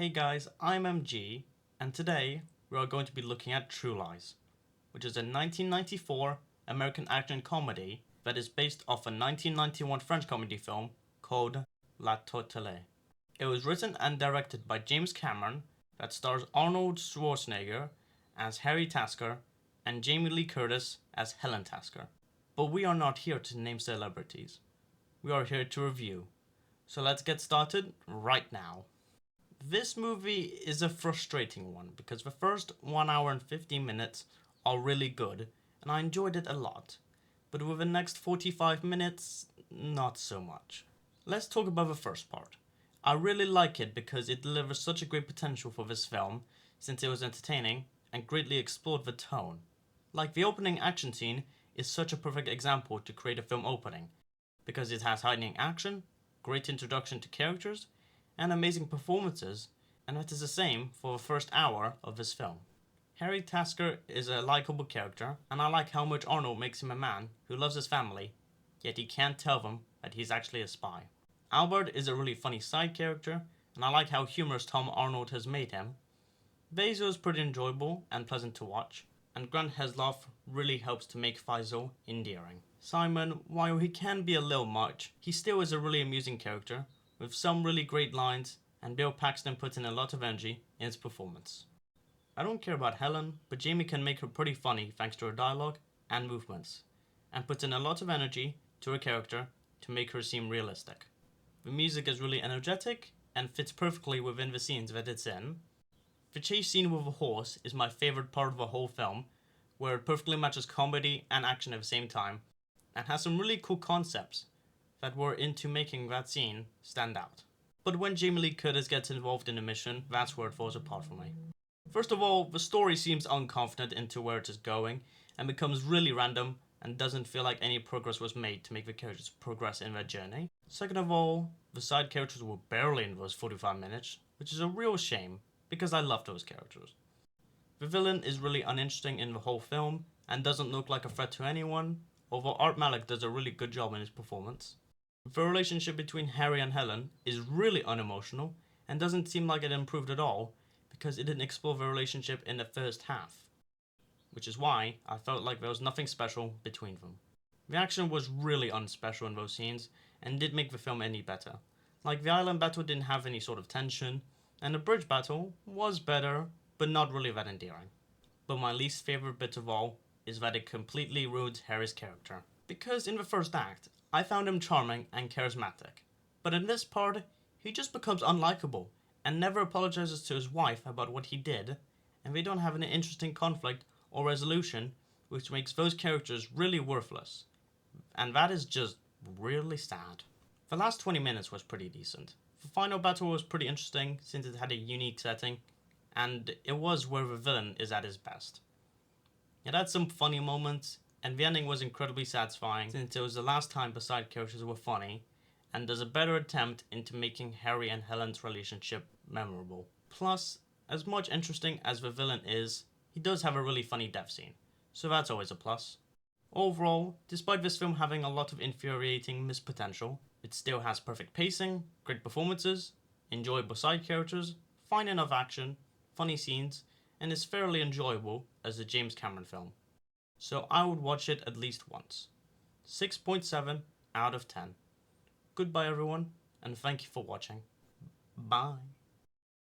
Hey guys, I'm MG, and today we are going to be looking at True Lies, which is a 1994 American action comedy that is based off a 1991 French comedy film called La Tourtelet. It was written and directed by James Cameron, that stars Arnold Schwarzenegger as Harry Tasker and Jamie Lee Curtis as Helen Tasker. But we are not here to name celebrities. We are here to review. So let's get started right now. This movie is a frustrating one because the first 1 hour and 15 minutes are really good and I enjoyed it a lot. But with the next 45 minutes, not so much. Let's talk about the first part. I really like it because it delivers such a great potential for this film since it was entertaining and greatly explored the tone. Like the opening action scene is such a perfect example to create a film opening because it has heightening action, great introduction to characters, and amazing performances, and that is the same for the first hour of this film. Harry Tasker is a likable character, and I like how much Arnold makes him a man who loves his family, yet he can't tell them that he's actually a spy. Albert is a really funny side character, and I like how humorous Tom Arnold has made him. Basil is pretty enjoyable and pleasant to watch, and Grant Heslov really helps to make Faisal endearing. Simon, while he can be a little much, he still is a really amusing character, with some really great lines, and Bill Paxton puts in a lot of energy in his performance. I don't care about Helen, but Jamie can make her pretty funny thanks to her dialogue and movements, and puts in a lot of energy to her character to make her seem realistic. The music is really energetic and fits perfectly within the scenes that it's in. The chase scene with a horse is my favourite part of the whole film, where it perfectly matches comedy and action at the same time, and has some really cool concepts that were into making that scene stand out. But when Jamie Lee Curtis gets involved in a mission, that's where it falls apart for me. First of all, the story seems unconfident into where it is going, and becomes really random, and doesn't feel like any progress was made to make the characters progress in their journey. Second of all, the side characters were barely in those 45 minutes, which is a real shame, because I love those characters. The villain is really uninteresting in the whole film, and doesn't look like a threat to anyone, although Art Malik does a really good job in his performance. The relationship between Harry and Helen is really unemotional, and doesn't seem like it improved at all, because it didn't explore the relationship in the first half. Which is why I felt like there was nothing special between them. The action was really unspecial in those scenes, and didn't make the film any better. Like the island battle didn't have any sort of tension, and the bridge battle was better, but not really that endearing. But my least favourite bit of all is that it completely ruins Harry's character. Because in the first act, I found him charming and charismatic, but in this part, he just becomes unlikable, and never apologizes to his wife about what he did, and they don't have an interesting conflict or resolution, which makes those characters really worthless. And that is just really sad. The last 20 minutes was pretty decent. The final battle was pretty interesting since it had a unique setting, and it was where the villain is at his best. It had some funny moments, and the ending was incredibly satisfying since it was the last time the side characters were funny, and does a better attempt into making Harry and Helen's relationship memorable. Plus, as much interesting as the villain is, he does have a really funny death scene, so that's always a plus. Overall, despite this film having a lot of infuriating missed potential, it still has perfect pacing, great performances, enjoyable side characters, fine enough action, funny scenes, and is fairly enjoyable as a James Cameron film. So I would watch it at least once. 6.7 out of 10. Goodbye everyone, and thank you for watching. Bye.